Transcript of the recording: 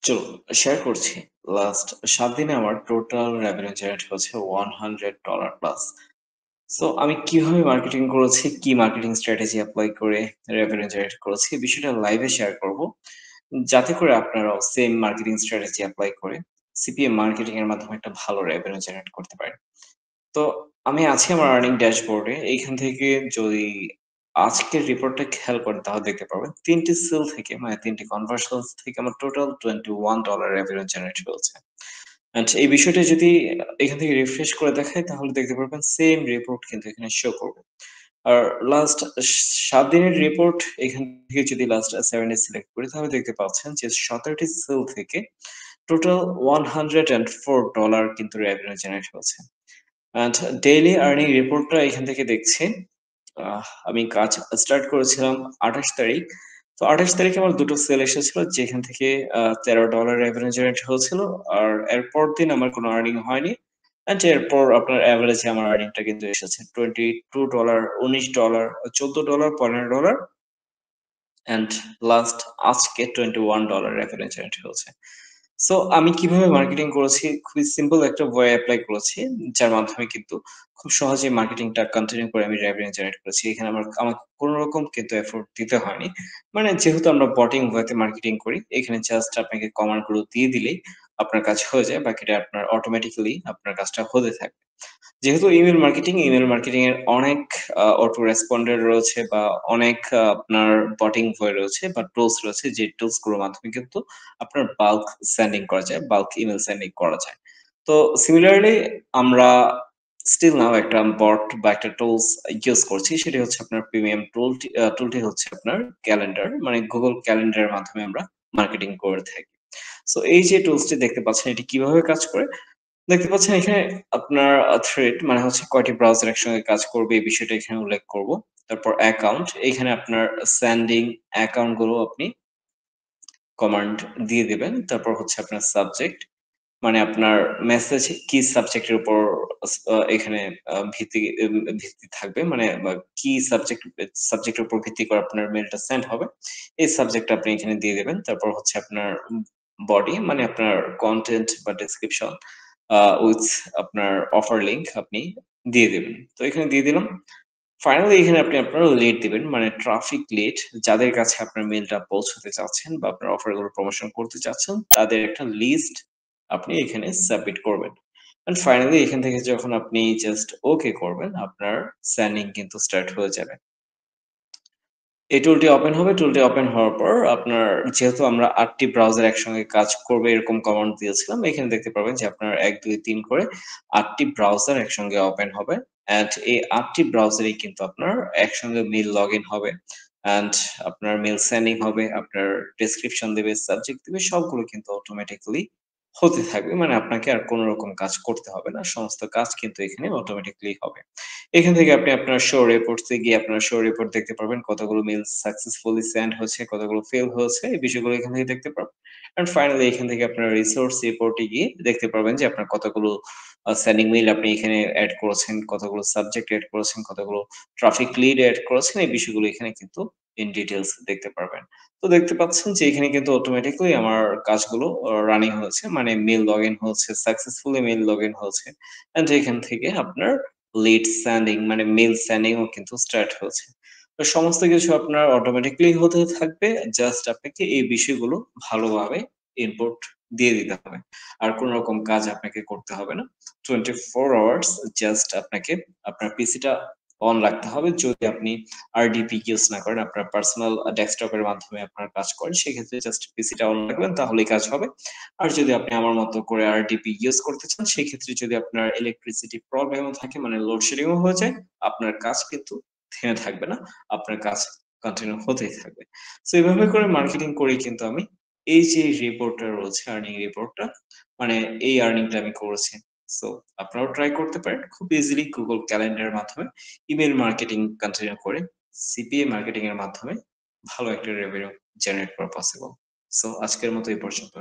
চলুন শেয়ার করছি। লাস্ট ৭ দিনে আমার টোটাল রেভিনিউ জেনারেট হচ্ছে $100 প্লাস। সো আমি কিভাবে মার্কেটিং করেছি, কি মার্কেটিং স্ট্র্যাটেজি এপ্লাই করে রেভিনিউ জেনারেট করেছি, এই বিষয়টা লাইভে শেয়ার করব। যাতে করে আপনারাও সেম মার্কেটিং স্ট্র্যাটেজি এপ্লাই করে সিপিএম মার্কেটিং এর মাধ্যমে একটা ভালো রেভিনিউ জেনারেট করতে পারেন। তো আমি আছি আমার আর্নিং ড্যাশবোর্ডে। এইখান থেকে যদি আজকের রিপোর্টটা খেয়াল করেন তাহলে দেখতে পাবেন ৩ টি সেল থেকে মানে ৩ টি কনভার্সনস থেকে আমার টোটাল $21 রেভিনিউ জেনারেট হয়েছে। অ্যান্ড এই বিষয়টা যদি এখান থেকে রিফ্রেশ করে দেখাই তাহলে দেখতে পারবেন সেম রিপোর্ট কিন্তু এখানে শো করবে। আর লাস্ট ৭ দিনের রিপোর্ট এখান থেকে যদি লাস্ট 7 ডে সিলেক্ট করি তাহলে দেখতে পাচ্ছেন যে ১৭ টি সেল থেকে টোটাল $104 কিন্তু রেভিনিউ জেনারেট হয়েছে। অ্যান্ড ডেইলি আর্নিং রিপোর্টটা এখান থেকে দেখছি। আমি কাজ স্টার্ট করেছিলাম ২৮ তারিখ। তো ২৮ তারিখে আমার ২ টো সেল এসেছিল যেখান থেকে $13 রেভিনিউ জেনারেট হয়েছিল। আর এর পরদিন আমার কোনো আর্নিং হয়নি। অ্যান্ড এরপর আপনার এভারেজে আমার আর্নিংটা কিন্তু এসেছে $22, $19, $14, $15 অ্যান্ড লাস্ট আজকে $21 রেভিনিউ জেনারেট হয়েছে। সো আমি কিভাবে মার্কেটিং করেছি? খুবই সিম্পল একটা ওয়ে এপ্লাই করেছি। যার মাধ্যমে কিন্তু খুব সহজেই মার্কেটিংটা কন্টিনিউ করে আমি রেভিনিউ জেনারেট করেছি। এখানে আমাকে কোন রকম কিন্তু এফোর্ট দিতে হয়নি। মানে যেহেতু আমরা বটিং ওয়েতে মার্কেটিং করি, এখানে জাস্ট আপনাকে কমান্ড গুলো দিয়ে দিলেই আপনার কাজ হয়ে যায়। বাকিটা আপনার অটোমেটিক্যালি আপনার কাজটা হতে থাকে। যেহেতু ইমেইল মার্কেটিং এর অনেক অটো রেসপন্ডার রয়েছে বা অনেক আপনার বটিং বয় রয়েছে বা টুলস রয়েছে যে টুলস গুলোর মাধ্যমে কিন্তু আপনার বাল্ক সেন্ডিং করা যায়, বাল্ক ইমেইল সেন্ডিং করা যায়। তো সিমিলারলি আমরা স্টিল নাও একটা বট বা একটা টুলস ইউজ করছি। সেটি হচ্ছে আপনার প্রিমিয়াম টুলটি হচ্ছে আপনার ক্যালেন্ডার। মানে Google ক্যালেন্ডারের মাধ্যমে আমরা মার্কেটিং করে থাকি। সো এই যে টুলসটি দেখতে পাচ্ছেন এটি কিভাবে কাজ করে? দেখতে পাচ্ছেন এখানে আপনার থ্রেড মানে হচ্ছে কয়টি ব্রাউজার একসঙ্গে কাজ করবে এই বিষয়টা এখানে উল্লেখ করব। তারপর অ্যাকাউন্ট এখানে আপনার সেন্ডিং অ্যাকাউন্ট গুলো আপনি কমান্ড দিয়ে দিবেন। তারপর হচ্ছে আপনার সাবজেক্ট মানে আপনার মেসেজ কি সাবজেক্ট এর উপর এখানে ভিত্তি থাকবে। মানে কি সাবজেক্টের উপর ভিত্তি করে আপনার মেইলটা সেন্ড হবে। এই সাবজেক্টটা আপনি এখানে দিয়ে দিবেন। তারপর হচ্ছে আপনার বডি মানে আপনার কনটেন্ট বা ডেসক্রিপশন উইথ আপনার অফার লিংক আপনি দিয়ে দিবেন। তো এখানে দিয়ে দিলাম। ফাইনালি এখানে আপনি আপনার লিড দিবেন। মানে ট্রাফিক লিড যাদের কাছে আপনার মেইলটা পৌঁছাতে চাচ্ছেন বা আপনার অফার গুলো প্রমোশন করতে চাচ্ছেন তাদের একটা লিস্ট আপনি এখানে সাবমিট করবেন। এন্ড ফাইনালি এখান থেকে যখন আপনি জাস্ট ওকে করবেন আপনার সেন্ডিং কিন্তু স্টার্ট হয়ে যাবে। এই টুলটি ওপেন হবে। টুলটি ওপেন হওয়ার পর আপনার যেহেতু আমরা ৮ টি ব্রাউজার একসঙ্গে কাজ করবে এরকম কমান্ড দিয়েছিলাম। এখানে দেখতে পারবেন যে আপনার ১, ২, ৩ করে ৮ টি ব্রাউজার একসঙ্গে ওপেন হবে। অ্যান্ড এই ৮ টি ব্রাউজারেই কিন্তু আপনার একসঙ্গে মেইল লগইন হবে। অ্যান্ড আপনার মেইল সেন্ডিং হবে, আপনার ডেসক্রিপশন দিবে, সাবজেক্ট দিবে সবগুলো কিন্তু অটোমেটিক্যালি হতে থাকবে। মানে আপনাকে আর কোন রকম কাজ করতে হবে না। সমস্ত কাজ কিন্তু এখানে অটোমেটিক্যালি হবে। এখান থেকে আপনি আপনার শো রিপোর্টস এ গিয়ে আপনার শো রিপোর্ট দেখতে পারবেন। কতগুলো মেইল সাকসেসফুলি সেন্ড হয়েছে, কতগুলো ফেইল হয়েছে এই বিষয়গুলো এখান থেকে দেখতে পারবেন। অ্যান্ড ফাইনালি এখান থেকে আপনার রিসোর্স রিপোর্ট এ গিয়ে দেখতে পারবেন যে আপনার কতগুলো সেন্ডিং মেইল আপনি এখানে এড করেছেন, কতগুলো সাবজেক্ট এড করেছেন, কতগুলো ট্রাফিক লিড এড করেছেন এই বিষয়গুলো এখানে কিন্তু ইন ডিটেইলস দেখতে পারবেন। তো দেখতে পাচ্ছেন যে এখানে কিন্তু অটোমেটিক্যালি আমার কাজগুলো রানিং হয়েছে। মানে মেইল লগইন হয়েছে, সাকসেসফুলি মেইল লগইন হয়েছে। অ্যান্ড এখান থেকে আপনার লিড সেন্ডিং মানে মেইল সেন্ডিং ও কিন্তু স্টার্ট হয়েছে। তো সমস্ত কিছু আপনার অটোমেটিক্যালি হতে থাকবে। জাস্ট আপনাকে এই বিষয়গুলো ভালোভাবে ইনপুট দিয়ে দিতে হবে। আর কোন রকম কাজ আপনাকে করতে হবে না। 24 আওয়ার্স জাস্ট আপনাকে আপনার পিসিটা অন রাখতে হবে। যদি আপনি RDP ইউজ না করেন, আপনার পার্সোনাল ডেস্কটপের মাধ্যমে আপনার কাজ করেন, সেক্ষেত্রে জাস্ট পিসিটা অন রাখবেন তাহলেই কাজ হবে। আর যদি আপনি আমার মতো করে RDP ইউজ করতে চান, সেক্ষেত্রে যদি আপনার ইলেকট্রিসিটি প্রবলেম ও থাকে মানে লোডশেডিং ও হয়ে যায়, আপনার কাজ কিন্তু থেমে থাকবে না। আপনার কাজ কন্টিনিউ হতেই থাকবে। সো এভাবে করে মার্কেটিং করেই কিন্তু আমি এই যে রিপোর্টটা রয়েছে, আর্নিং রিপোর্টটা মানে এই আর্নিংটা আমি করেছি। সো আপনারাও ট্রাই করতে পারেন। খুব ইজিলি Google ক্যালেন্ডারের মাধ্যমে ইমেইল মার্কেটিং কন্টিনিউ করে সিপিএ মার্কেটিং এর মাধ্যমে ভালো একটা রেভিনিউ জেনারেট করা পসিবল। সো আজকের মতো এই পর্যন্ত।